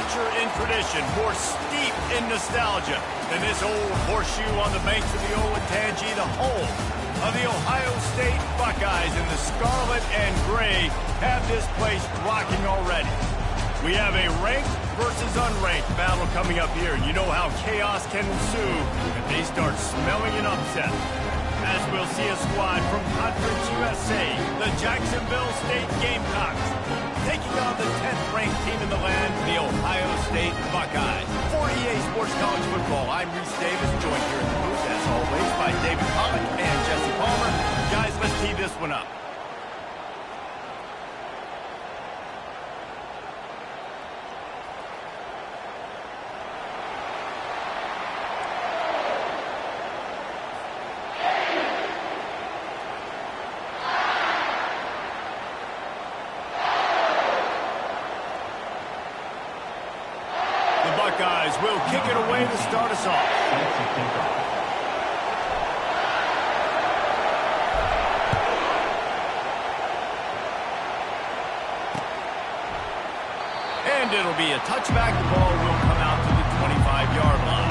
richer in tradition, more steep in nostalgia than this old horseshoe on the banks of the Olentangy, the home of the Ohio State Buckeyes. And the scarlet and gray have this place rocking already. We have a ranked versus unranked battle coming up here. You know how chaos can ensue if they start smelling an upset. As we'll see a squad from Conference USA, the Jacksonville State Gamecocks, taking on the 10th-ranked team in the land, the Ohio State Buckeyes. For EA Sports College Football, I'm Reese Davis, joined here in the booth, as always, by David Pollock and Jesse Palmer. Guys, let's tee this one up. Buckeyes will kick it away to start us off. And it'll be a touchback. The ball will come out to the 25-yard line.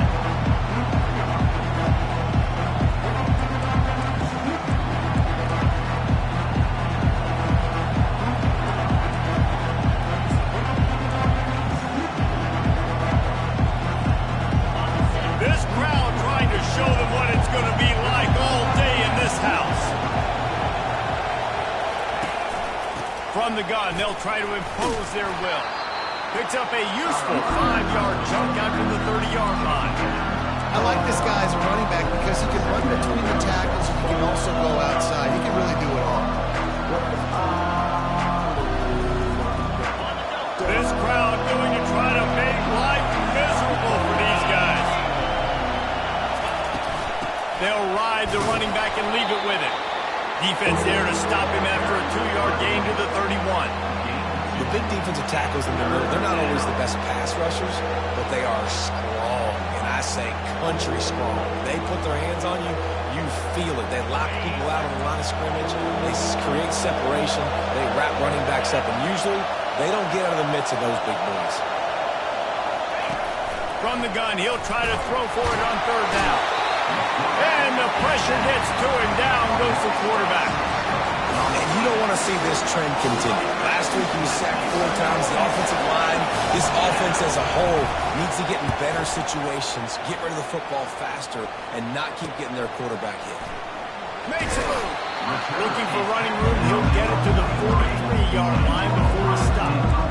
Show them what it's going to be like all day in this house. From the gun, they'll try to impose their will. Picks up a useful 5-yard chunk after the 30-yard line. I like this guy as a running back because he can run between the tackles and he can also go outside. He can really do it all. This crowd going to try to make life miserable for these guys. They'll ride the running back and leave it with him. Defense there to stop him after a 2-yard gain to the 31. The big defensive tackles in the middle, they're not always the best pass rushers, but they are strong, and I say country strong. They put their hands on you, you feel it. They lock people out on the line of scrimmage. They create separation. They wrap running backs up, and usually they don't get out of the midst of those big boys. From the gun, he'll try to throw for it on 3rd down. And the pressure gets to him. Down goes the quarterback. And you don't want to see this trend continue. Last week he was sacked 4 times. The offensive line, this offense as a whole, needs to get in better situations, get rid of the football faster, and not keep getting their quarterback hit. Makes a move. Looking for running room. He'll get it to the 43-yard line before he stops.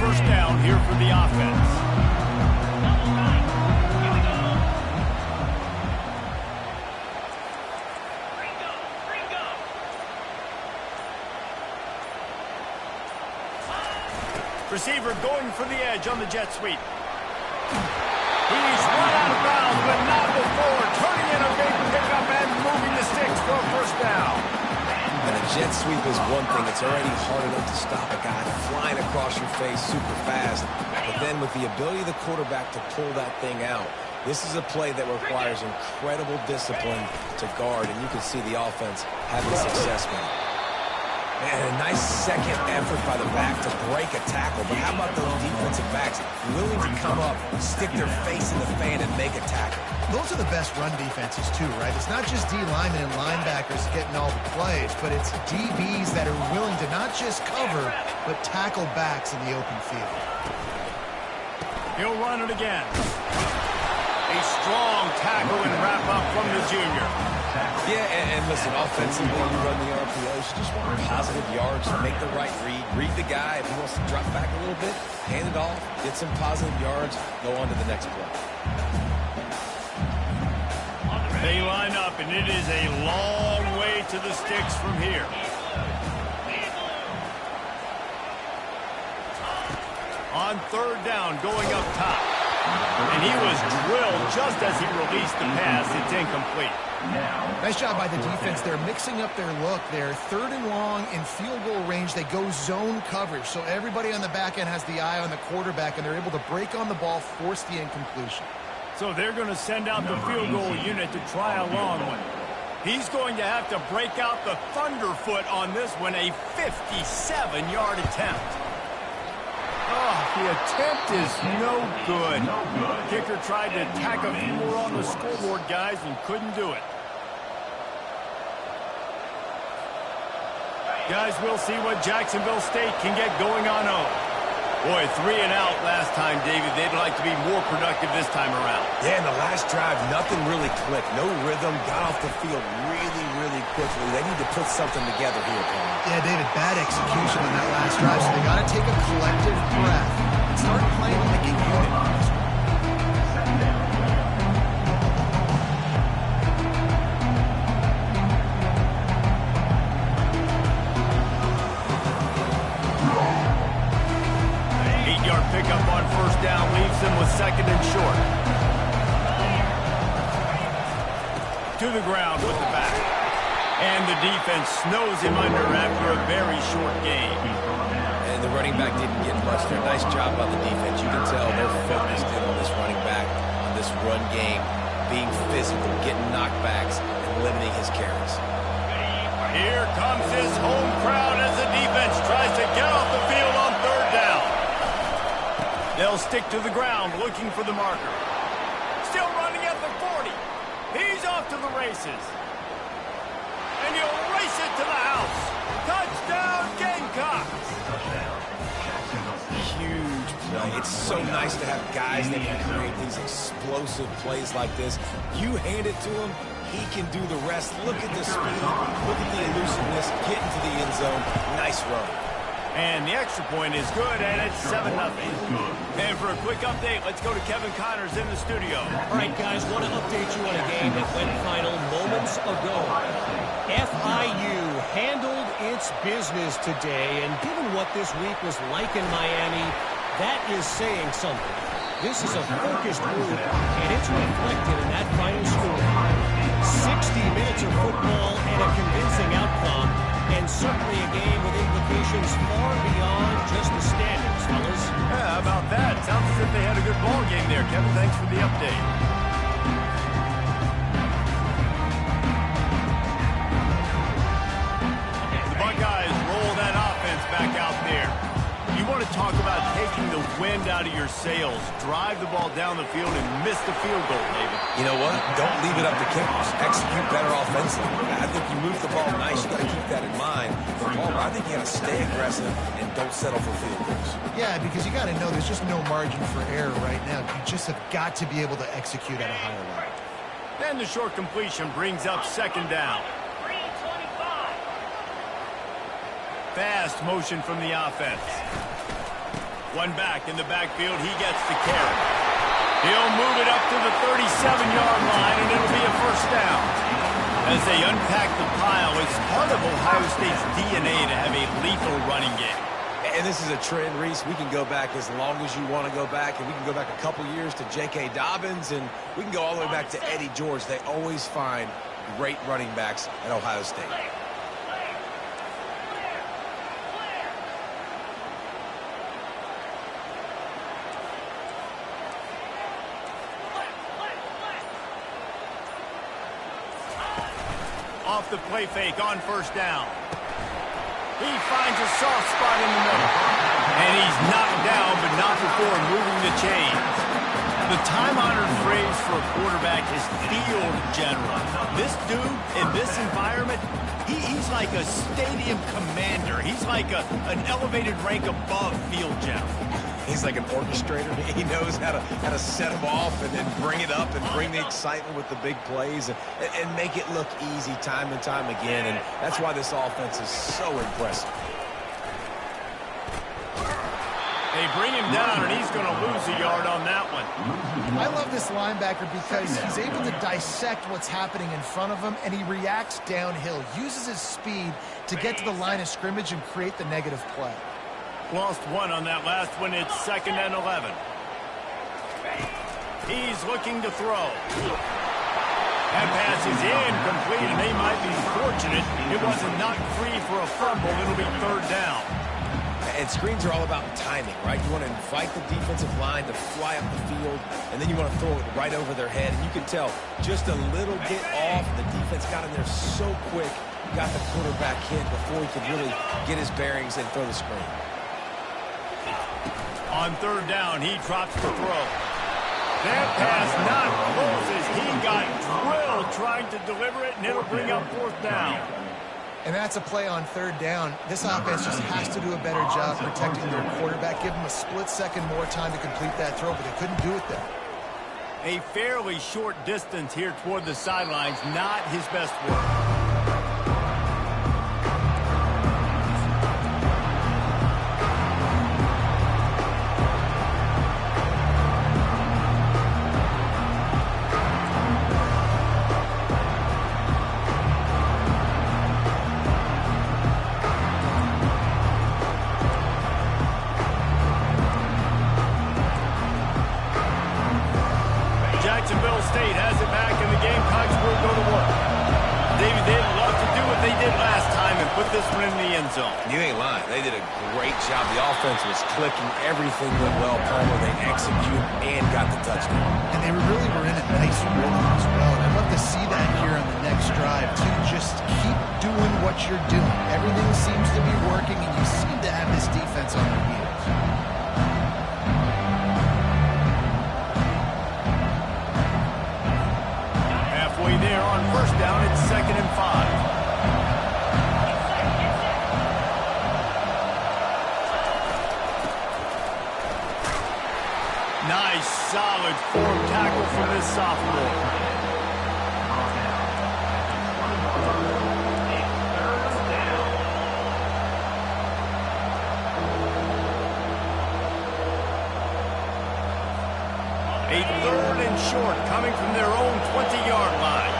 First down here for the offense. Receiver going for the edge on the jet sweep. He's run out of bounds, but not before. Turning in a big pickup and moving the sticks for a first down. And a jet sweep is one thing. It's already hard enough to stop a guy flying across your face super fast. But then with the ability of the quarterback to pull that thing out, this is a play that requires incredible discipline to guard, and you can see the offense having success with it. And a nice second effort by the back to break a tackle. But how about those defensive backs willing to come up, stick their face in the fan, and make a tackle? Those are the best run defenses, too, right? It's not just D linemen and linebackers getting all the plays, but it's DBs that are willing to not just cover, but tackle backs in the open field. He'll run it again. A strong tackle and wrap up from the junior. Yeah, and listen, offensively, you run the RPOs, you just want positive yards, make the right read the guy. If he wants to drop back a little bit, hand it off, get some positive yards, go on to the next play. They line up, and it is a long way to the sticks from here. On 3rd down, going up top. And he was drilled just as he released the pass. It's incomplete. Nice job by the defense. They're mixing up their look. They're 3rd and long in field goal range. They go zone coverage. So everybody on the back end has the eye on the quarterback, and they're able to break on the ball, force the incompletion. So they're going to send out the field goal unit to try a long one. He's going to have to break out the thunderfoot on this one, a 57-yard attempt. Oh, the attempt is no good. Kicker tried to tack a few more on the scoreboard, guys, and couldn't do it. Guys, we'll see what Jacksonville State can get going on home. Boy, 3 and out last time, David. They'd like to be more productive this time around. Yeah, in the last drive, nothing really clicked. No rhythm. Got off the field really, really quickly. They need to put something together here, Paul. Yeah, David, bad execution on that last drive, so they got to take a collective breath and start playing like a unit. 8-yard pickup on first down leaves them with second and short. To the ground with the back. And the defense snows him under after a very short game. And the running back didn't get much there. Nice job by the defense. You can tell they're focused in on this running back, on this run game, being physical, getting knockbacks, and limiting his carries. Here comes his home crowd as the defense tries to get off the field on third down. They'll stick to the ground looking for the marker. Still running at the 40. He's off to the races. And he'll race it to the house. Touchdown, Gamecocks! Huge play. It's so nice to have guys that can create these explosive plays like this. You hand it to him, he can do the rest. Look at the speed. Look at the elusiveness. Get into the end zone. Nice run. And the extra point is good, and it's 7-0. And for a quick update, let's go to Kevin Connors in the studio. All right, guys, want to update you on a game that went final moments ago. FIU handled its business today, and given what this week was like in Miami, that is saying something. This is a focused group, and it's reflected in that final score. 60 minutes of football and a convincing outcome, and certainly a game with implications far beyond just the standings, fellas. Yeah, how about that? Sounds as if they had a good ball game there, Kevin. Thanks for the update. The Buckeyes roll that offense back out there. You want to talk about taking the wind out of your sails. Drive the ball down the field and miss the field goal, David. You know what? Don't leave it up to kickers. Execute better offensively. I think you move the ball nice. You got to keep that in mind. But Paul, I think you got to stay aggressive and don't settle for field goals. Yeah, because you got to know there's just no margin for error right now. You just have got to be able to execute at a higher level. And the short completion brings up second down. Fast motion from the offense. One back in the backfield. He gets the carry. He'll move it up to the 37-yard line, and it'll be a first down. As they unpack the pile, it's part of Ohio State's DNA to have a lethal running game. And this is a trend, Reese. We can go back as long as you want to go back, and we can go back a couple years to J.K. Dobbins, and we can go all the way back to Eddie George. They always find great running backs at Ohio State. Off the play fake on first down. He finds a soft spot in the middle. And he's knocked down, but not before moving the chains. The time-honored phrase for a quarterback is field general. This dude, in this environment, he's like a stadium commander. He's like an elevated rank above field general. He's like an orchestrator. He knows how to set them off and then bring it up and bring the excitement with the big plays and make it look easy time and time again. And that's why this offense is so impressive. They bring him down, and he's going to lose a yard on that one. I love this linebacker because he's able to dissect what's happening in front of him, and he reacts downhill, uses his speed to get to the line of scrimmage and create the negative play. Lost one on that last one. It's 2nd and 11. He's looking to throw. That pass is incomplete, and they might be fortunate it wasn't knocked free for a fumble. It'll be third down. And screens are all about timing, right? You want to invite the defensive line to fly up the field, and then you want to throw it right over their head. And you can tell just a little bit off. The defense got in there so quick, got the quarterback hit before he could really get his bearings and throw the screen. On third down, he drops the throw. That pass not close as he got drilled trying to deliver it, and it'll bring up fourth down. And that's a play on third down. This offense just has to do a better job protecting their quarterback. Give them a split second more time to complete that throw, but they couldn't do it there. A fairly short distance here toward the sidelines, not his best work. Jacksonville State has it back, and the Gamecocks will go to work. David, they'd love to do what they did last time and put this one in the end zone. You ain't lying. They did a great job. The offense was clicking. Everything went well. Palmer, they executed and got the touchdown. And they really were in a nice rhythm as well. And I'd love to see that here on the next drive, too. Just keep doing what you're doing. Everything seems to be working, and you seem to have this defense on their heels. Halfway there on first down, it's 2nd and 5. Nice, solid form tackle from this sophomore. A 3rd and short coming from their own 20-yard line.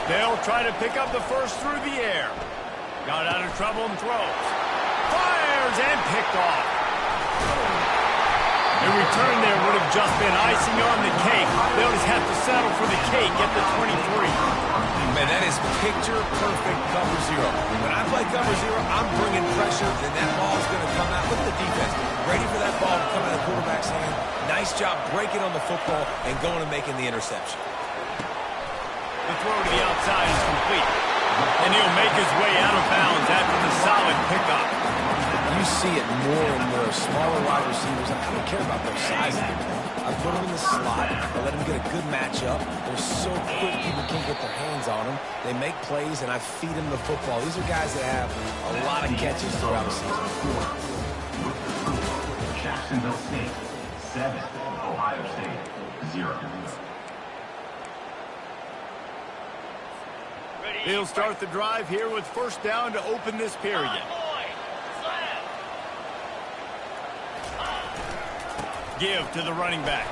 They'll try to pick up the first through the air. Got out of trouble and throws. Fires and picked off. A return there would have just been icing on the cake. They'll just have to settle for the cake at the 23. Man, that is picture-perfect cover zero. When I play cover zero, I'm bringing pressure, and that ball's going to come out. Look at the defense. Ready for that ball to come out of the quarterback's hand. Nice job breaking on the football and going and making the interception. The throw to the outside is complete. And he'll make his way out of bounds after the solid pickup. You see it more and more. Smaller wide receivers, I don't care about their size anymore. I put them in the slot. I let them get a good matchup. They're so quick, people can't get their hands on them. They make plays, and I feed them the football. These are guys that have a lot of catches throughout the season. Jacksonville State, 7. Ohio State, 0. They'll start the drive here with first down to open this period. Give to the running back.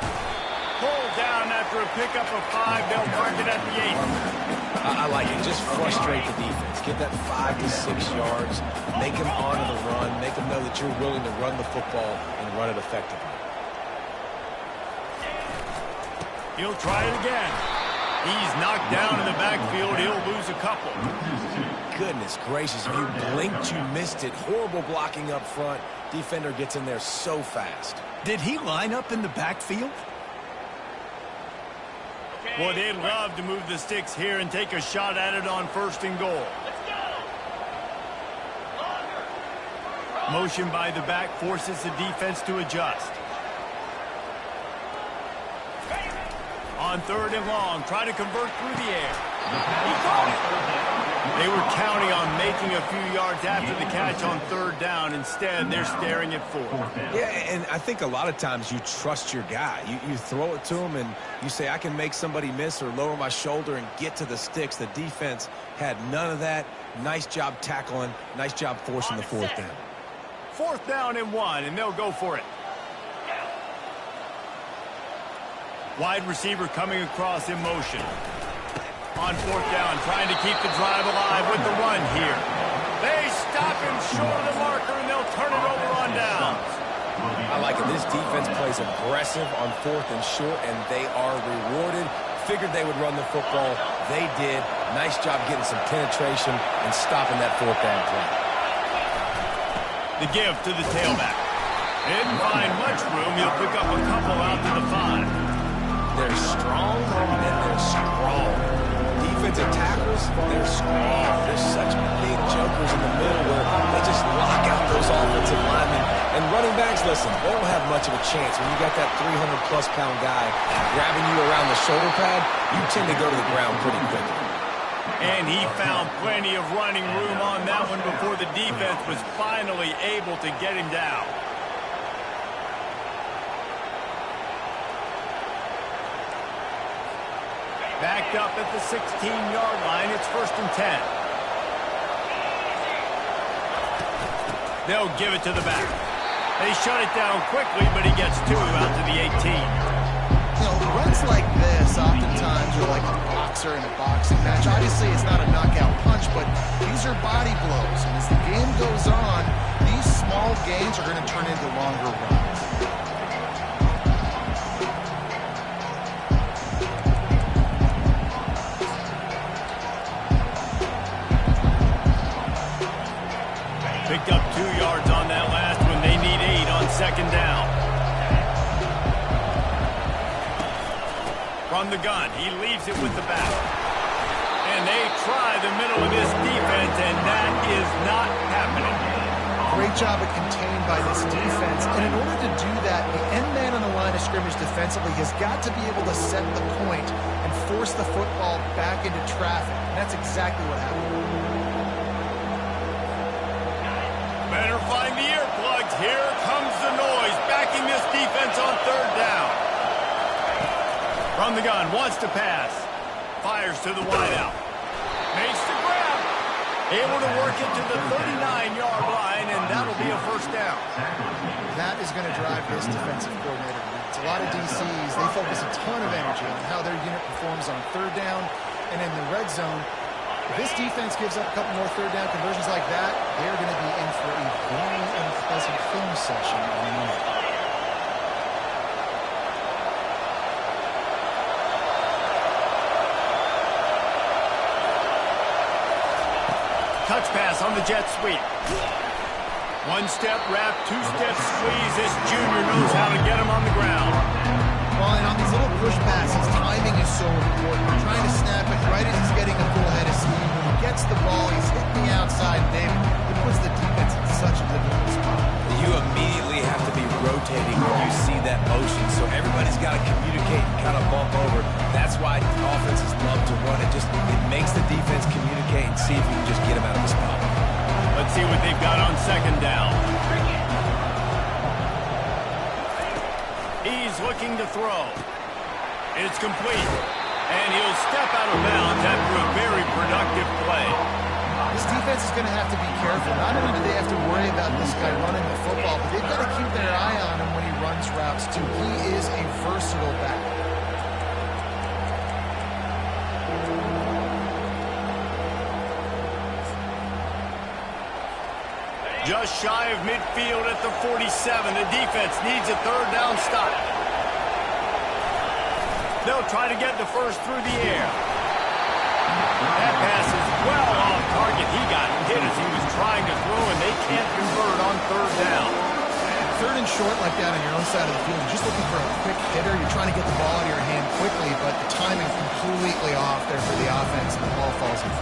Pulled down after a pickup of 5. They'll mark it at the 8. I like it. Just frustrate the defense. Give that 5 to 6 yards. Make them honor the run. Make them know that you're willing to run the football and run it effectively. He'll try it again. He's knocked down in the backfield. He'll lose a couple. Goodness gracious. If you blinked, you missed it. Horrible blocking up front. Defender gets in there so fast. Did he line up in the backfield? Well, they'd love to move the sticks here and take a shot at it on 1st and goal. Motion by the back forces the defense to adjust. On 3rd and long, try to convert through the air. He caught it. They were counting on making a few yards after the catch on 3rd down. Instead, they're staring at 4th. Yeah, and I think a lot of times you trust your guy. You throw it to him, and you say, I can make somebody miss or lower my shoulder and get to the sticks. The defense had none of that. Nice job tackling. Nice job forcing the 4th down. 4th down and 1, and they'll go for it. Wide receiver coming across in motion. On 4th down, trying to keep the drive alive with the run here. They stop him short of the marker, and they'll turn it over on downs. I like it. This defense plays aggressive on 4th and short, and they are rewarded. Figured they would run the football. They did. Nice job getting some penetration and stopping that fourth down play. The give to the tailback. Didn't find much room. He'll pick up a couple out to the 5. They're strong, and they're strong. Defensive tackles, they're strong. There's such big jokers in the middle where they just lock out those offensive linemen. And running backs, listen, they don't have much of a chance. When you got that 300-plus pound guy grabbing you around the shoulder pad, you tend to go to the ground pretty quickly. And he found plenty of running room on that one before the defense was finally able to get him down. Backed up at the 16-yard line. It's 1st and 10. They'll give it to the back. They shut it down quickly, but he gets 2 out to the 18. You know, runs like this oftentimes are like a boxer in a boxing match. Obviously, it's not a knockout punch, but these are body blows. And as the game goes on, these small gains are going to turn into longer runs. Picked up 2 yards on that last one. They need 8 on 2nd down. From the gun, he leaves it with the back. And they try the middle of this defense, and that is not happening. Great job at contained by this defense. And in order to do that, the end man on the line of scrimmage defensively has got to be able to set the point and force the football back into traffic. And that's exactly what happened. Better find the earplugs. Here comes the noise, backing this defense on 3rd down. From the gun, wants to pass. Fires to the wideout. Makes the grab. Able to work it to the 39-yard line, and that'll be a 1st down. That is going to drive this defensive coordinator. It's a lot of DCs. They focus a ton of energy on how their unit performs on 3rd down and in the red zone. If this defense gives up a couple more 3rd down conversions like that, they're going to be in for a very unpleasant film session on Monday. Touch pass on the jet sweep. 1-step wrap, 2-step squeeze. This junior knows how to get him on the ground. Well, and on these little push passes, timing is so important. We're trying to snap it right as he's getting a full head of steam. When he gets the ball, he's hitting the outside, David. It puts the defense in such a difficult spot. You immediately have to be rotating when you see that motion, so everybody's got to communicate and kind of bump over. That's why offenses love to run it. It makes the defense communicate and see if you can just get him out of the spot. Let's see what they've got on 2nd down. He's looking to throw. It's complete. And he'll step out of bounds after a very productive play. This defense is going to have to be careful. Not only do they have to worry about this guy running the football, but they've got to keep their eye on him when he runs routes, too. He is a versatile back. Just shy of midfield at the 47. The defense needs a 3rd down stop. They'll try to get the first through the air. That pass is well off target. He got hit as he was trying to throw, and they can't convert on 3rd down. 3rd and short like that on your own side of the field. You're just looking for a quick hitter. You're trying to get the ball out of your hand quickly, but the timing completely off there for the offense, and the ball falls in.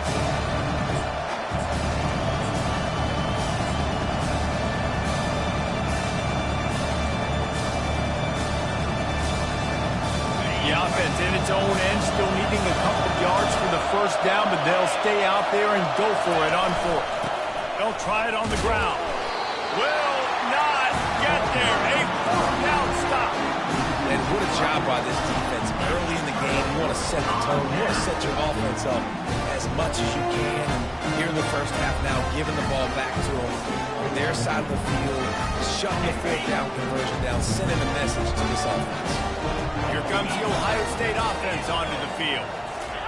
The offense in its own end, still needing a couple of yards for the 1st down, but they'll stay out there and go for it on 4th. They'll try it on the ground. Will not get there. A 4th down stop. And what a job by this defense. Early in the game, you want to set the tone. You want to set your offense up as much as you can. And here in the 1st half now, giving the ball back to them on their side of the field, shutting the 4th down conversion down, sending a message to this offense. Here comes the Ohio State offense onto the field.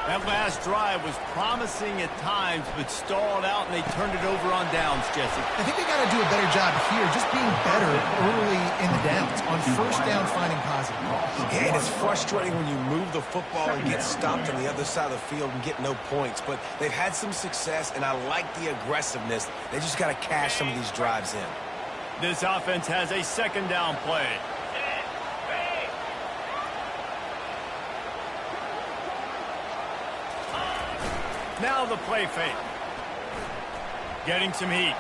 That last drive was promising at times, but stalled out, and they turned it over on downs, Jesse. I think they got to do a better job here, just being better early in the downs, on first down finding positive calls. Yeah, and it's frustrating when you move the football and get stopped on the other side of the field and get no points. But they've had some success, and I like the aggressiveness. They just got to cash some of these drives in. This offense has a second down play. Now the play fake. Getting some heat.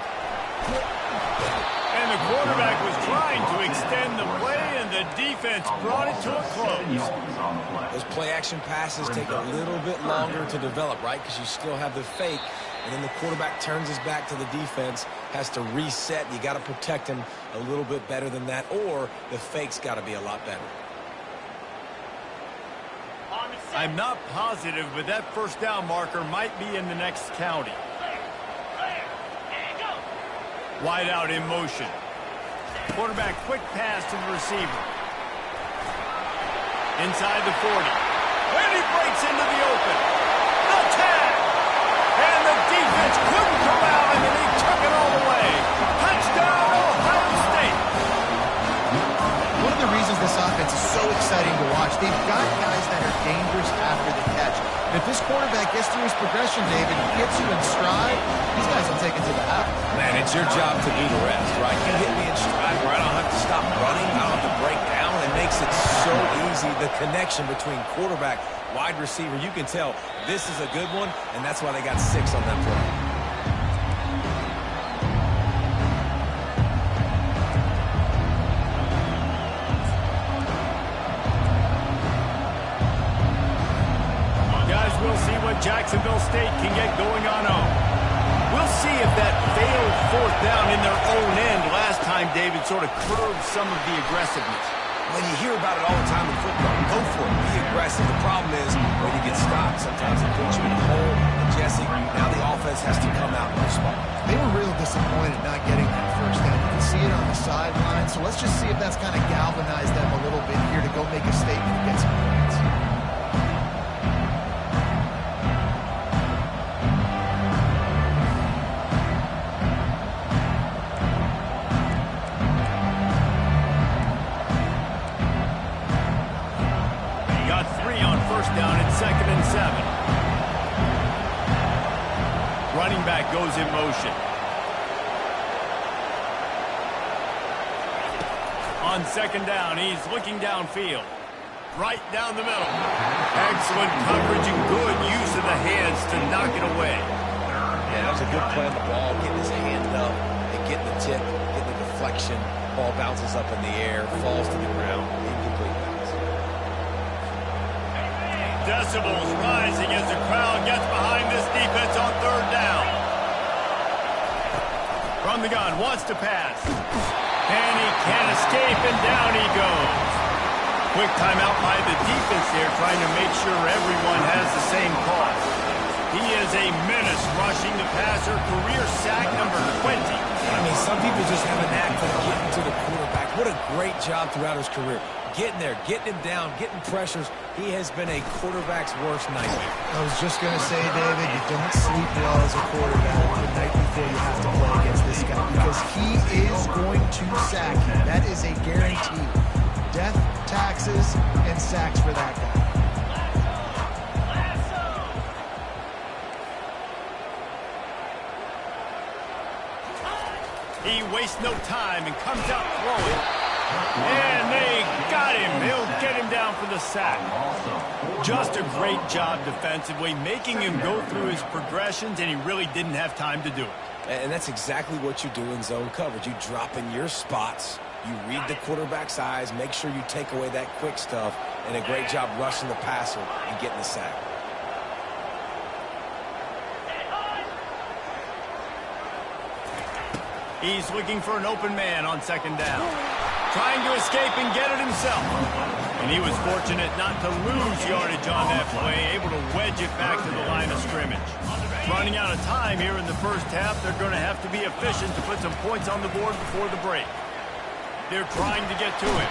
And the quarterback was trying to extend the play, and the defense brought it to a close. Those play-action passes take a little bit longer to develop, right? Because you still have the fake, and then the quarterback turns his back to the defense, has to reset. You got to protect him a little bit better than that, or the fake's got to be a lot better. I'm not positive, but that first down marker might be in the next county. Wide out in motion. Quarterback quick pass to the receiver. Inside the 40. And he breaks into the open. The tag! And the defense couldn't come out, and then he took it all the way. Touchdown, Ohio State! One of the reasons this offense is so exciting to watch, they've got guys that are dangerous after the catch. And if this quarterback gets through his progression, David, gets you in stride, these guys will take it to the house. Man, it's your job to do the rest, right? You hit me in stride where I don't have to stop running, I don't have to break down. It makes it so easy. The connection between quarterback, wide receiver, you can tell this is a good one, and that's why they got 6 on that play. We'll see what Jacksonville State can get going on home. We'll see if that failed fourth down in their own end last time, David, sort of curbed some of the aggressiveness. When you hear about it all the time in football, go for it, be aggressive. The problem is when you get stopped, sometimes it puts you in a hole. And Jesse, now the offense has to come out and respond. They were real disappointed not getting that first down. You can see it on the sideline, so let's just see if that's kind of galvanized them a little bit here to go make a statement and get some points. Down at 2nd and 7. Running back goes in motion. On 2nd down, he's looking downfield. Right down the middle. Excellent coverage and good use of the hands to knock it away. Yeah, that was a good play on the ball, getting his hand up and getting the tip, getting the deflection. Ball bounces up in the air, falls to the ground, incomplete pass. Decibels rising as the crowd gets behind this defense on 3rd down. From the gun, wants to pass. And he can't escape, and down he goes. Quick timeout by the defense there, trying to make sure everyone has the same call. He is a menace rushing the passer, career sack number 20. I mean, some people just have a knack for getting to the quarterback. What a great job throughout his career. Getting there, getting him down, getting pressures. He has been a quarterback's worst nightmare. I was just going to say, David, you don't sleep well as a quarterback the night before you have to play against this guy because he is going to sack you. That is a guarantee. Death, taxes, and sacks for that guy. He wastes no time and comes out throwing. And they got him. He'll get him down for the sack. Just a great job defensively, making him go through his progressions, and he really didn't have time to do it. And that's exactly what you do in zone coverage. You drop in your spots, you read the quarterback's eyes, make sure you take away that quick stuff, and a great job rushing the passer and getting the sack. He's looking for an open man on 2nd down. Trying to escape and get it himself. And he was fortunate not to lose yardage on that play, able to wedge it back to the line of scrimmage. Running out of time here in the first half, they're going to have to be efficient to put some points on the board before the break. They're trying to get to him.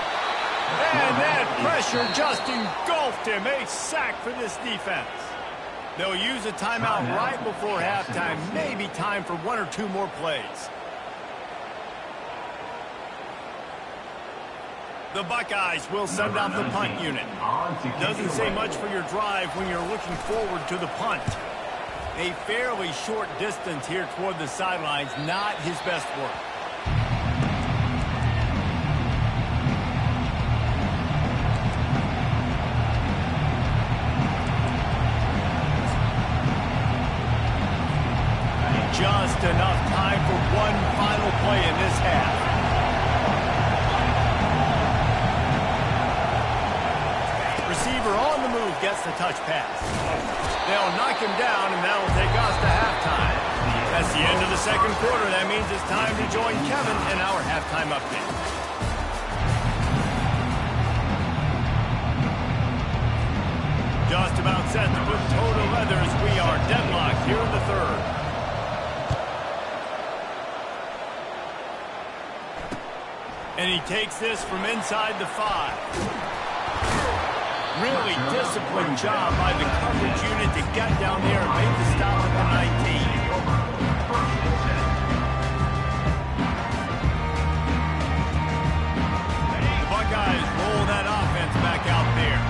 And that pressure just engulfed him. A sack for this defense. They'll use a timeout right before halftime. Maybe time for one or two more plays. The Buckeyes will send out the punt unit. Doesn't say much for your drive when you're looking forward to the punt. A fairly short distance here toward the sidelines, not his best work. Just enough time for one final play in this half. Receiver on the move gets the touch pass. They'll knock him down, and that'll take us to halftime. That's the end of the second quarter. That means it's time to join Kevin in our halftime update. Just about set to put toe to leather as we are deadlocked here in the third. And he takes this from inside the 5. Really disciplined job by the coverage unit to get down there and make the stop at the 19. The Buckeyes roll that offense back out there.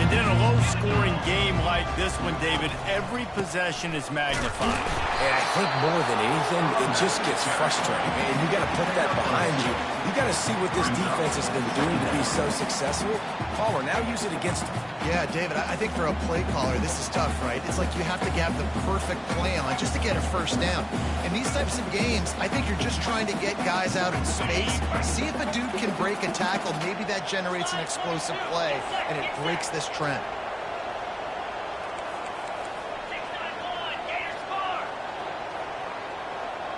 And in a low-scoring game like this one, David, every possession is magnified. And I think more than anything, it just gets frustrating. And you got to put that behind you. You got to see what this defense has been doing to be so successful. Caller, now use it against them. Yeah, David, I think for a play caller, this is tough, right? It's like you have to have the perfect play on just to get a first down. In these types of games, I think you're just trying to get guys out in space, see if a dude can break a tackle. Maybe that generates an explosive play, and it breaks this trend.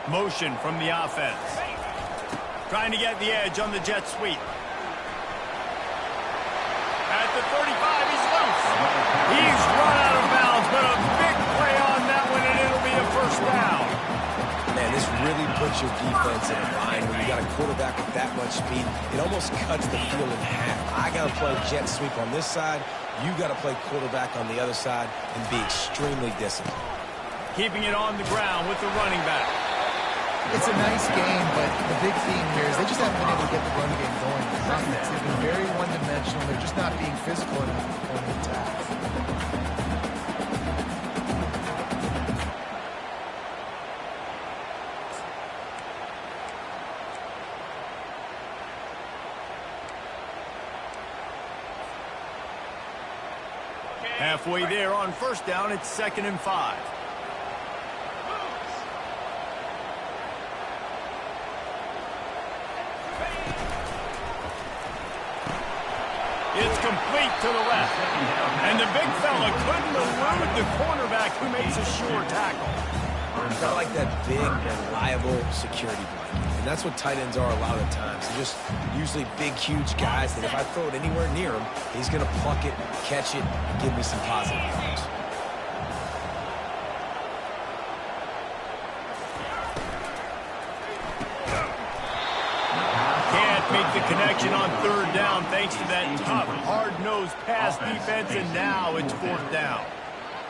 Motion from the offense. Trying to get the edge on the jet sweep. At the 35, he's loose. He's run out of bounds, but a big play on that one, and it'll be a first down. Man, this really puts your defense in a bind when you got a quarterback with that much speed. It almost cuts the field in half. I got to play jet sweep on this side. You got to play quarterback on the other side and be extremely disciplined. Keeping it on the ground with the running back. It's a nice game, but the big theme here is they just haven't been able to get the run game going with offense. They've been very one-dimensional. They're just not being physical enough on the attack. Halfway there on first down, it's 2nd and 5. It's complete to the left. And the big fella couldn't elude the cornerback who makes a sure tackle. Kind of like that big, reliable security blanket. And that's what tight ends are a lot of the times. They're just usually big, huge guys that if I throw it anywhere near him, he's going to pluck it, catch it, and give me some positive yards. Make the connection on 3rd down thanks to that tough, hard-nosed pass defense, and now it's 4th down.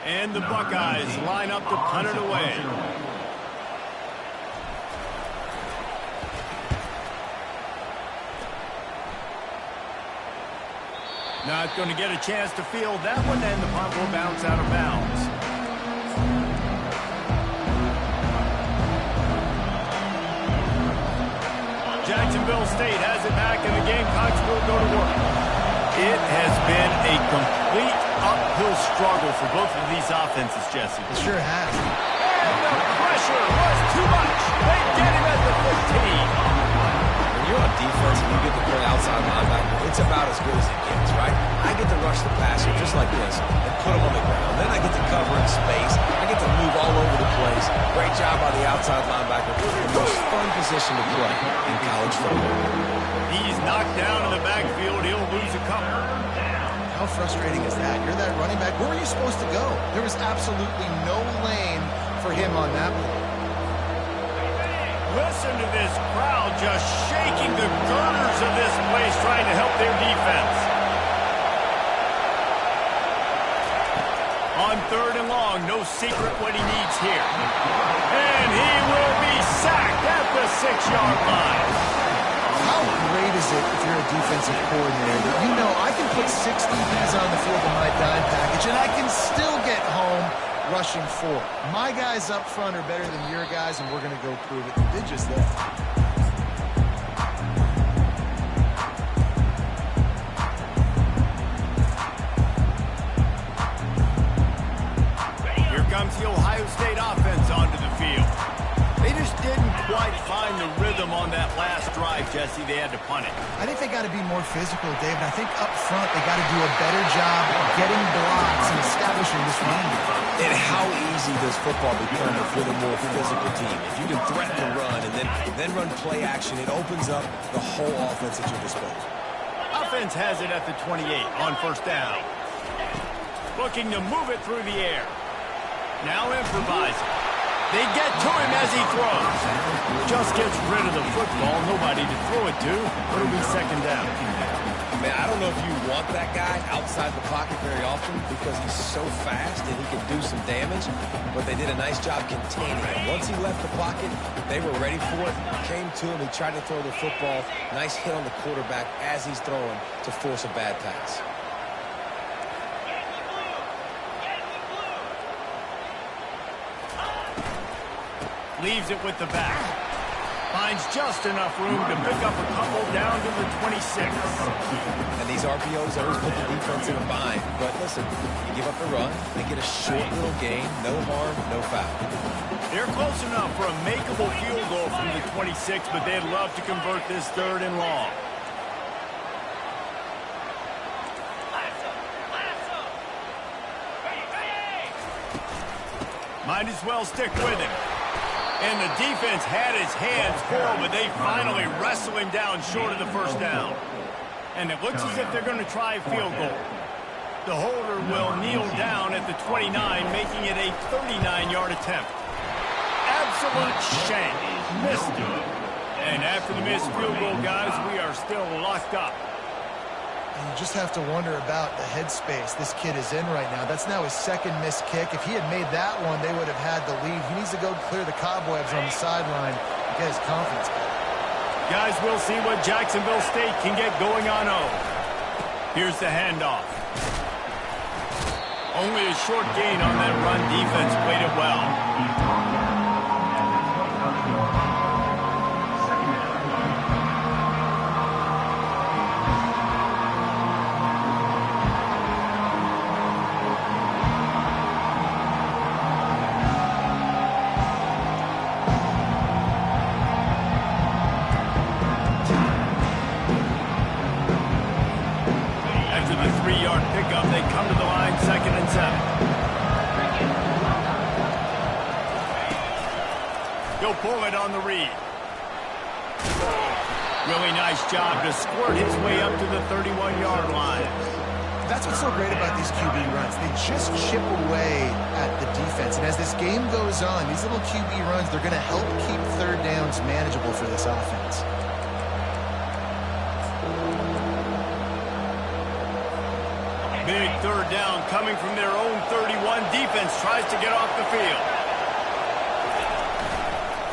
And the Buckeyes line up to punt it away. Not going to get a chance to field that one, and the punt will bounce out of bounds. Jacksonville State has it back, and the Gamecocks will go to work. It has been a complete uphill struggle for both of these offenses, Jesse. It sure has. And the pressure was too much. They get him at the 15. When you're on defense and you get to play outside linebacker, it's about as good as it gets, right? I get to rush the passer just like this and put him on the ground. Then I get to cover in space. I get to move all over the place. Great job by the outside linebacker. The most fun position to play in college football. He's knocked down in the backfield. He'll lose a couple. How frustrating is that? You're that running back. Where were you supposed to go? There was absolutely no lane for him on that play. Listen to this crowd just shaking the girders of this place trying to help their defense. On 3rd and long, no secret what he needs here. And he will be sacked at the 6-yard line. How great is it if you're a defensive coordinator that you know I can put 6 DBs on the field in my dime package and I can still get home rushing 4. My guys up front are better than your guys, and we're going to go prove it. They did just that. Comes the Ohio State offense onto the field. They just didn't quite find the rhythm on that last drive, Jesse. They had to punt it. I think they got to be more physical, David. I think up front they got to do a better job of getting blocks and establishing this run. And how easy does football become if you're the more physical team? If you can threaten the run and then run play action, it opens up the whole offense at your disposal. Offense has it at the 28 on 1st down. Looking to move it through the air. Now improvising. They get to him as he throws. Just gets rid of the football. Nobody to throw it to. It'll be 2nd down. Man, I don't know if you want that guy outside the pocket very often because he's so fast and he can do some damage, but they did a nice job containing him. Once he left the pocket, they were ready for it. Came to him. He tried to throw the football. Nice hit on the quarterback as he's throwing to force a bad pass. Leaves it with the back. Finds just enough room to pick up a couple down to the 26. And these RPOs always put the defense in a bind. But listen, you give up the run, they get a short little gain, no harm, no foul. They're close enough for a makeable field goal from the 26, but they'd love to convert this 3rd and long. Might as well stick with him. And the defense had his hands full, but they finally wrestle him down short of the 1st down. And it looks as if they're going to try a field goal. The holder will kneel down at the 29, making it a 39-yard attempt. Absolute shame. Missed it. And after the missed field goal, guys, we are still locked up. You just have to wonder about the headspace this kid is in right now. That's now his 2nd missed kick. If he had made that one, they would have had the lead. He needs to go clear the cobwebs on the sideline and get his confidence back. Guys, we'll see what Jacksonville State can get going on. Here's the handoff. Only a short gain on that run. Defense played it well. He'll pull it on the read. Really nice job to squirt his way up to the 31-yard line. That's what's so great about these QB runs. They just chip away at the defense. And as this game goes on, these little QB runs, they're going to help keep 3rd downs manageable for this offense. Big 3rd down coming from their own 31. Defense tries to get off the field.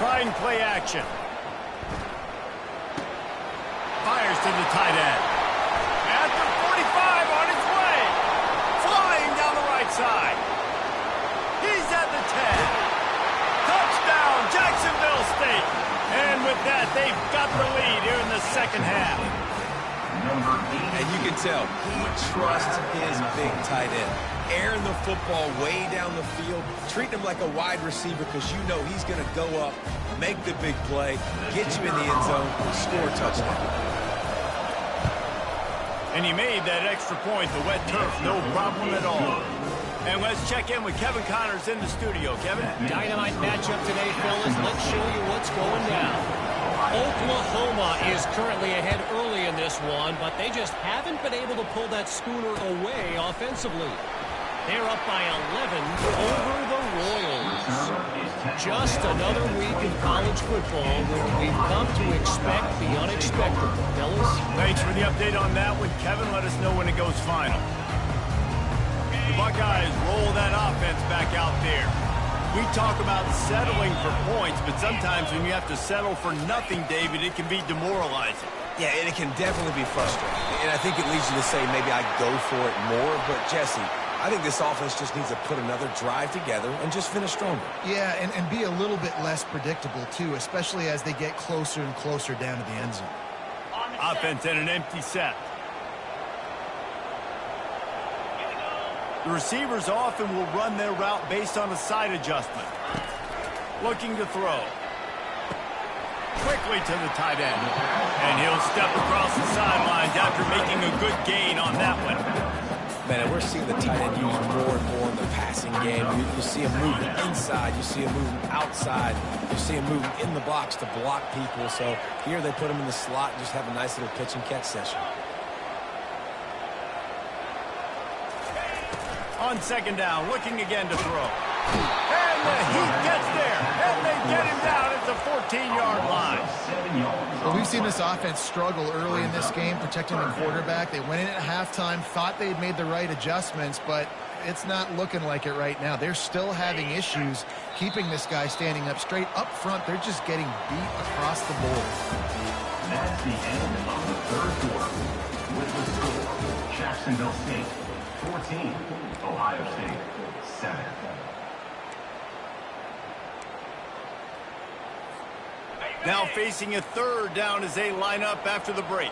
Trying play action. Fires to the tight end. At the 45 on his way. Flying down the right side. He's at the 10. Touchdown, Jacksonville State. And with that, they've got the lead here in the 2nd half. And you can tell he trusts his big tight end. Airing the football way down the field, treating him like a wide receiver because you know he's going to go up, make the big play, get you in the end zone, score a touchdown. And he made that extra point, the wet turf, no problem at all. And let's check in with Kevin Connors in the studio. Kevin? Dynamite matchup today, fellas. Let's show you what's going down. Oklahoma is currently ahead early in this one, but they just haven't been able to pull that schooner away offensively. They're up by 11 over the Royals. Just another week in college football where we've come to expect the unexpected. Fellas? Thanks for the update on that one, Kevin. Let us know when it goes final. The Buckeyes roll that offense back out there. We talk about settling for points, but sometimes when you have to settle for nothing, David, it can be demoralizing. Yeah, and it can definitely be frustrating. And I think it leads you to say maybe I go for it more. But, Jesse, I think this offense just needs to put another drive together and just finish stronger. Yeah, and be a little bit less predictable, too, especially as they get closer and closer down to the end zone. Offense and an empty set. The receivers often will run their route based on a side adjustment. Looking to throw. Quickly to the tight end. And he'll step across the sidelines after making a good gain on that one. Man, and we're seeing the tight end used more and more in the passing game. You see him moving inside. You see him moving outside. You see him moving in the box to block people. So here they put him in the slot and just have a nice little pitch and catch session. On second down, looking again to throw. And the heat gets there. And they get him down at the 14-yard line. Well, we've seen this offense struggle early in this game, protecting the quarterback. They went in at halftime, thought they'd made the right adjustments, but it's not looking like it right now. They're still having issues keeping this guy standing up straight. Up front, they're just getting beat across the board. That's the end of the third quarter. With the score, Jacksonville State 14, Ohio State 7. Now facing a third down as they line up after the break.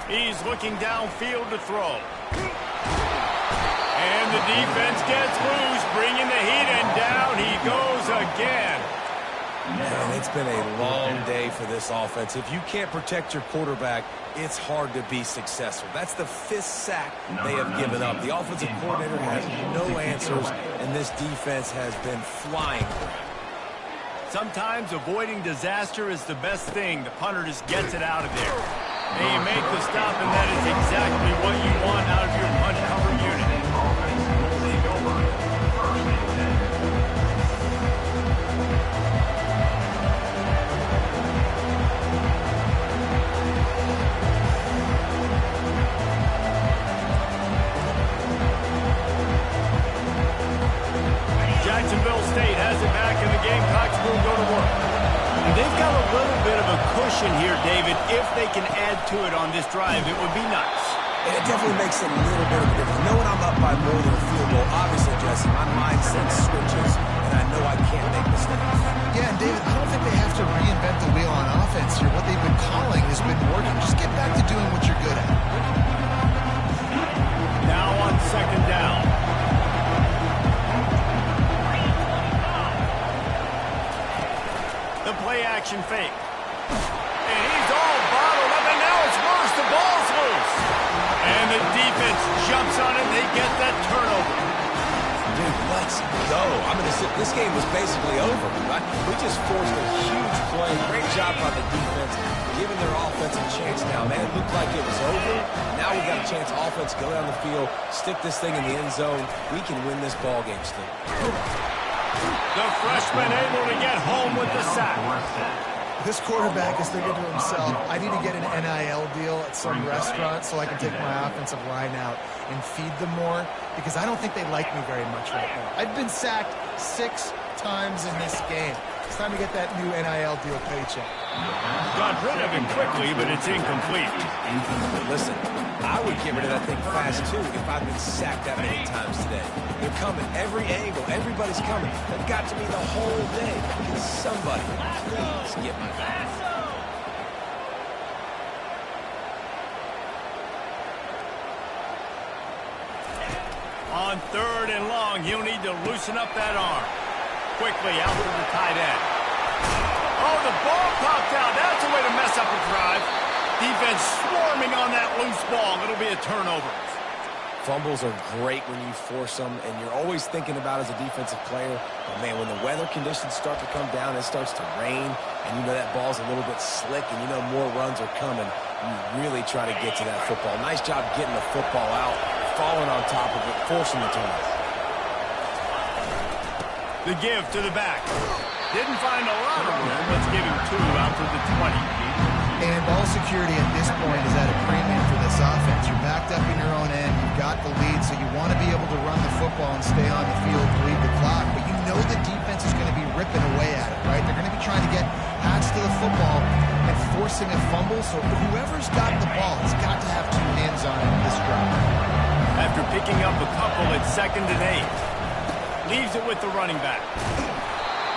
He's looking downfield to throw. And the defense gets loose, bringing the heat, and down he goes again. Man, it's been a long day for this offense. If you can't protect your quarterback, it's hard to be successful. That's the 5th sack they have given up. The offensive coordinator has no answers, and this defense has been flying. Sometimes avoiding disaster is the best thing. The punter just gets it out of there. And you make the stop, and that is exactly what you want out of your punt cover unit. Jacksonville State has it back, and the Gamecocks will go to work. And they've got a little bit of a cushion here, David. If they can add to it on this drive, it would be nice. It definitely makes a little bit of a difference. Knowing I'm up by more than a field goal, obviously, Jesse, my mindset switches, and I know I can't make mistakes. Yeah, and David, I don't think they have to reinvent the wheel on offense here. What they've been calling has been working. Just get back to doing what you're good at. Now on second down. The play-action fake. And he's all bottled up, and now it's worse. The ball's loose. And the defense jumps on it, and they get that turnover. Dude, let's go. I'm going to sit. This game was basically over, right? We just forced a huge play. Great job by the defense, giving their offense a chance now. Man, it looked like it was over. Now we got a chance. Offense, go down the field, stick this thing in the end zone. We can win this ball game still. The freshman able to get home with the sack. This quarterback is thinking to himself, I need to get an NIL deal at some restaurant so I can take my offensive line out and feed them more, because I don't think they like me very much right now. I've been sacked 6 times in this game. It's time to get that new NIL deal paycheck. Got rid of him quickly, but it's incomplete. Listen, I would get rid of that thing fast, too, if I've been sacked that many times today. They're coming. Every angle. Everybody's coming. They've got to me the whole day. Can somebody please get my back? On third and long, he'll need to loosen up that arm. Quickly out to the tight end. Oh, the ball popped out. That's a way to mess up a drive. Defense swarming on that loose ball. It'll be a turnover. Fumbles are great when you force them, and you're always thinking about as a defensive player, but man, when the weather conditions start to come down, it starts to rain, and you know that ball's a little bit slick, and you know more runs are coming, you really try to get to that football. Nice job getting the football out, falling on top of it, forcing the turnover. The give to the back. Didn't find a lot of room. Let's give him 2 out to the 20. And ball security at this point is at a premium for this offense. You're backed up in your own end. You've got the lead, so you want to be able to run the football and stay on the field to lead the clock. But you know the defense is going to be ripping away at it, right? They're going to be trying to get hats to the football and forcing a fumble. So whoever's got the ball has got to have 2 hands on it in this drive. After picking up a couple at 2nd and 8. Leaves it with the running back.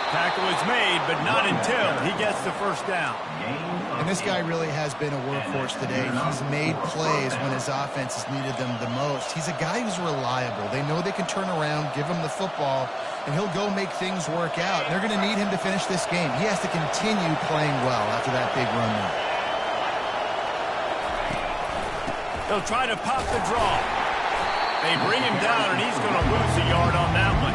Tackle is made, but not until he gets the first down. And this guy really has been a workhorse today. He's made plays when his offense has needed them the most. He's a guy who's reliable. They know they can turn around, give him the football, and he'll go make things work out. And they're going to need him to finish this game. He has to continue playing well after that big run there. They'll try to pop the draw. They bring him down, and he's going to lose a yard on that one.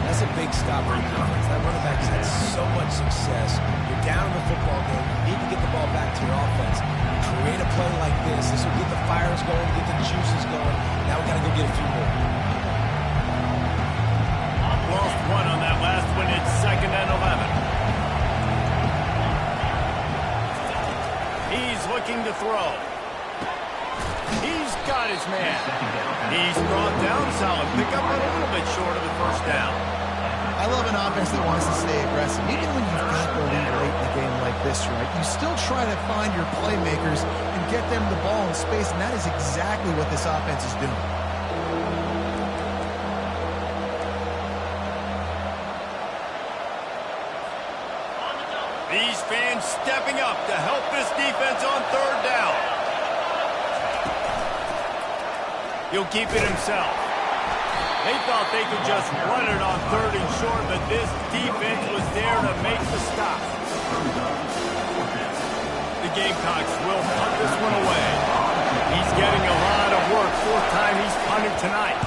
That's a big stop for the defense. That running back has had so much success. You're down in the football game. You need to get the ball back to your offense. Create a play like this. This will get the fires going, get the juices going. Now we got to go get a few more. Lost 1 on that last one. It's 2nd and 11. He's looking to throw. He's got his man. He's brought down. Solid pickup, but a little bit short of the first down. I love an offense that wants to stay aggressive. Even when you've got the lead late in a game like this, right, you still try to find your playmakers and get them the ball in space, and that is exactly what this offense is doing. These fans stepping up to help this defense on 3rd down. He'll keep it himself. They thought they could just run it on 3rd and short, but this defense was there to make the stop. The Gamecocks will punt this one away. He's getting a lot of work. 4th time he's punted tonight.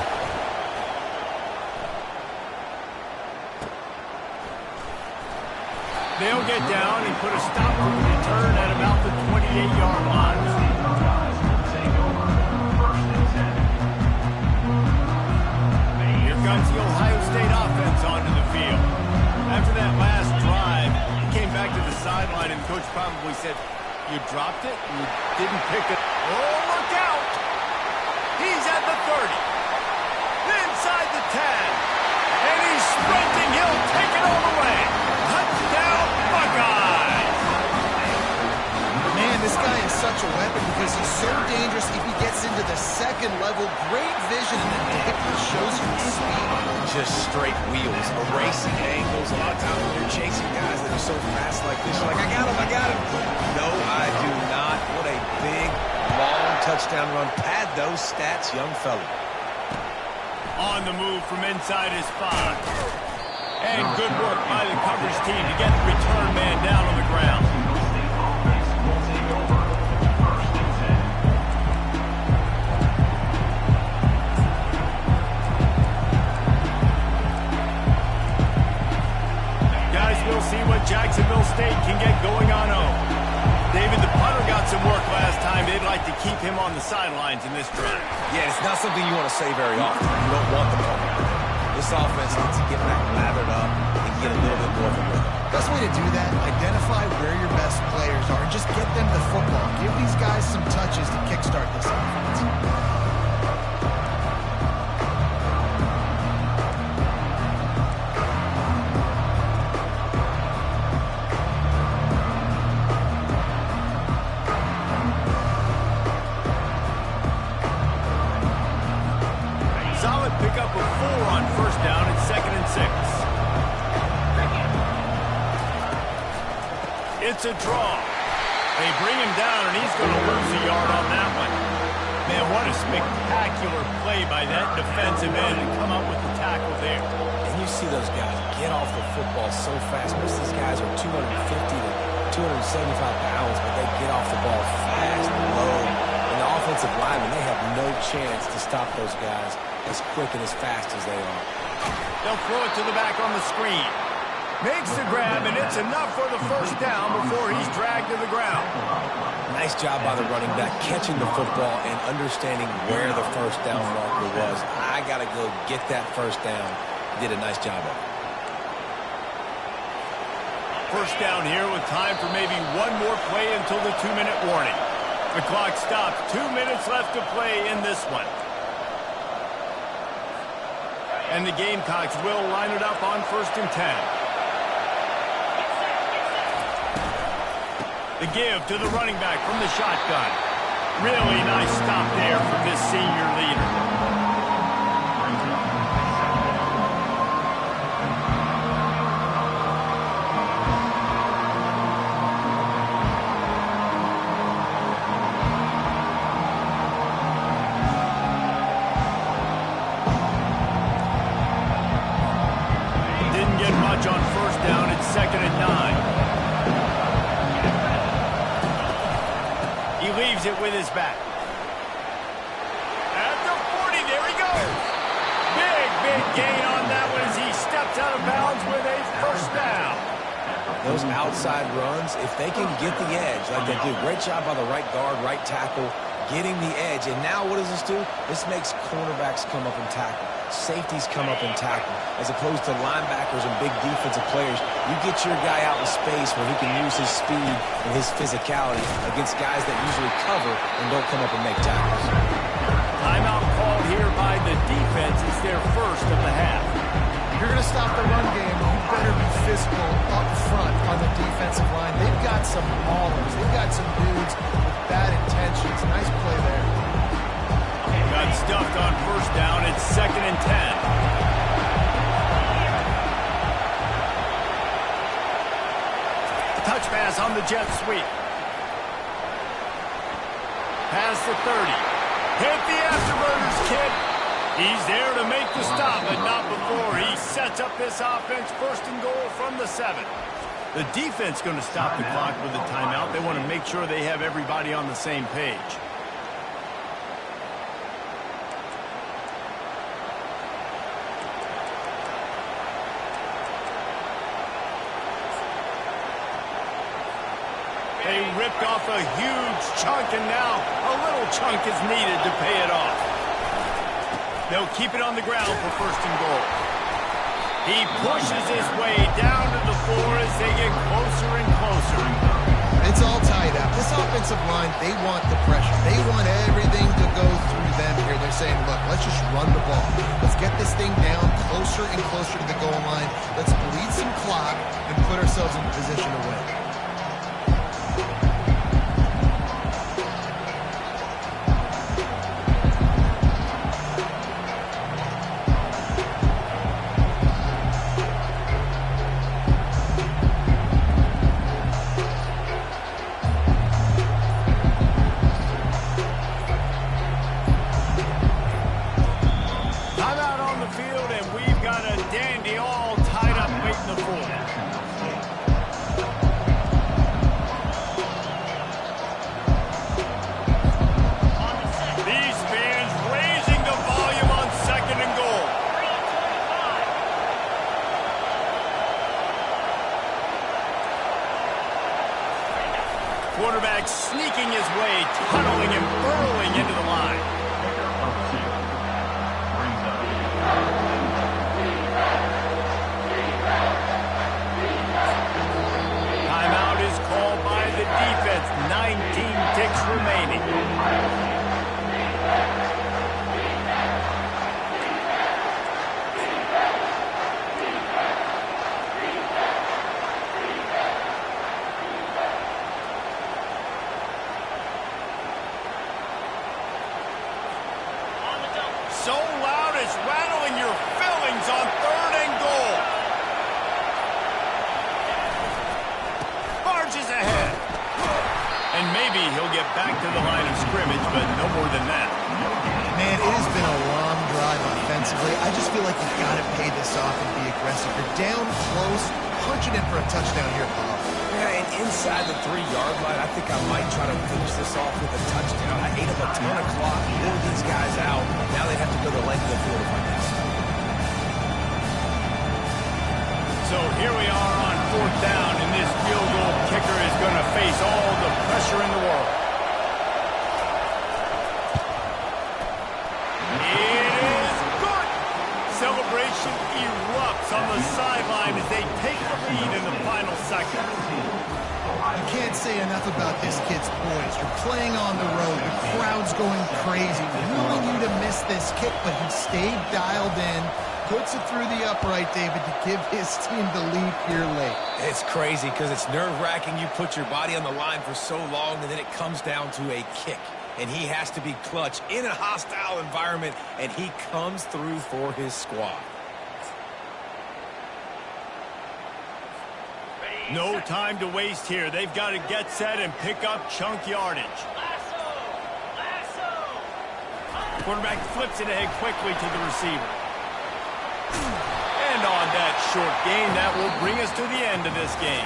They'll get down and put a stop to the return at about the 28-yard line. Comes the Ohio State offense onto the field. After that last drive, he came back to the sideline, and coach probably said, "You dropped it? You didn't pick it." Oh, look out! He's at the 30. Inside the 10. And he's sprinting. He'll take it all the way. Touchdown, Buckeyes! Man, this guy is such a weapon because he's so dangerous if he gets into the 2nd level. Great vision, and the difference shows you the speed. Just straight wheels, erasing angles. A lot of times when you're chasing guys that are so fast like this, you're like, I got him. No, I do not. What a big, long touchdown run. Pad those stats, young fella. On the move from inside his 5. And good work by the coverage team to get the return man down on the ground. We'll see what Jacksonville State can get going on home. David, the punter got some work last time. They'd like to keep him on the sidelines in this drive. Yeah, it's not something you want to say very often. You don't want the punter. This offense needs to get back lathered up and get a little bit more of a rhythm. Best way to do that, identify where your best players are and just get them the football. Give these guys some touches to kickstart this offense. Pick up a 4 on 1st down at 2nd and 6. It's a draw. They bring him down, and he's going to lose a yard on that one. Man, what a spectacular play by that defensive end to come up with the tackle there. And you see those guys get off the football so fast. Most of these guys are 250 to 275 pounds, but they get off the ball fast and low. And the offensive linemen, they have no chance to stop those guys as quick and as fast as they are. They'll throw it to the back on the screen. Makes the grab, and it's enough for the first down before he's dragged to the ground. Nice job by the running back catching the football and understanding where the first down marker was. I got to go get that first down. Did a nice job of it. First down here with time for maybe one more play until the 2-minute warning. The clock stops. 2 minutes left to play in this one. And the Gamecocks will line it up on 1st and 10. The give to the running back from the shotgun. Really nice stop there from this senior leader. On 1st down, it's 2nd and 9. He leaves it with his back. At the 40, there he goes. Big gain on that one as he steps out of bounds with a 1st down. Those outside runs, if they can get the edge like they do, great job by the right guard, right tackle, getting the edge. And now what does this do? This makes cornerbacks come up and tackle. Safeties come up and tackle. As opposed to linebackers and big defensive players, you get your guy out in space where he can use his speed and his physicality against guys that usually cover and don't come up and make tackles. Timeout called here by the defense. It's their first of the half. If you're going to stop the run game, you better be physical up front on the defensive line. They've got some maulers. They've got some dudes with bad intentions. Nice play there. Got stuffed on 1st down. It's 2nd and 10. Touch pass on the jet sweep. Past the 30. Hit the afterburners, kid. He's there to make the stop, but not before. He sets up this offense 1st and goal from the 7. The defense going to stop the clock with a timeout. They want to make sure they have everybody on the same page. They ripped off a huge chunk, and now a little chunk is needed to pay it off. They'll keep it on the ground for 1st and goal. He pushes his way down to the floor as they get closer and closer. It's all tied up. This offensive line, they want the pressure. They want everything to go through them here. They're saying, look, let's just run the ball. Let's get this thing down closer and closer to the goal line. Let's bleed some clock and put ourselves in position to win. Quarterback sneaking his way, tunneling and burrowing into the line. Timeout is called by the defense. 19 ticks remaining. So loud it's rattling your fillings on 3rd and goal. Marches ahead. And maybe he'll get back to the line of scrimmage, but no more than that. Man, it has been a long drive offensively. I just feel like you've got to pay this off and be aggressive. You're down close, punching in for a touchdown here, Bob. Yeah, and inside the 3-yard line, I think I might try to finish this off with a touchdown. I ate up a ton of clock, wore these guys out. Now they have to go the length of the field if I miss. So here we are on 4th down, and this field goal kicker is going to face all the pressure in the world. It is good. Celebration erupts on the sideline as they take the lead in the final second. You can't say enough about this kid's poise. You're playing on the road. The crowd's going crazy, willing you to miss this kick, but he stayed dialed in, puts it through the upright, David, to give his team the lead here late. It's crazy because it's nerve-wracking. You put your body on the line for so long, and then it comes down to a kick. And he has to be clutch in a hostile environment, and he comes through for his squad. No time to waste here. They've got to get set and pick up chunk yardage. Quarterback flips it ahead quickly to the receiver. And on that short gain, that will bring us to the end of this game.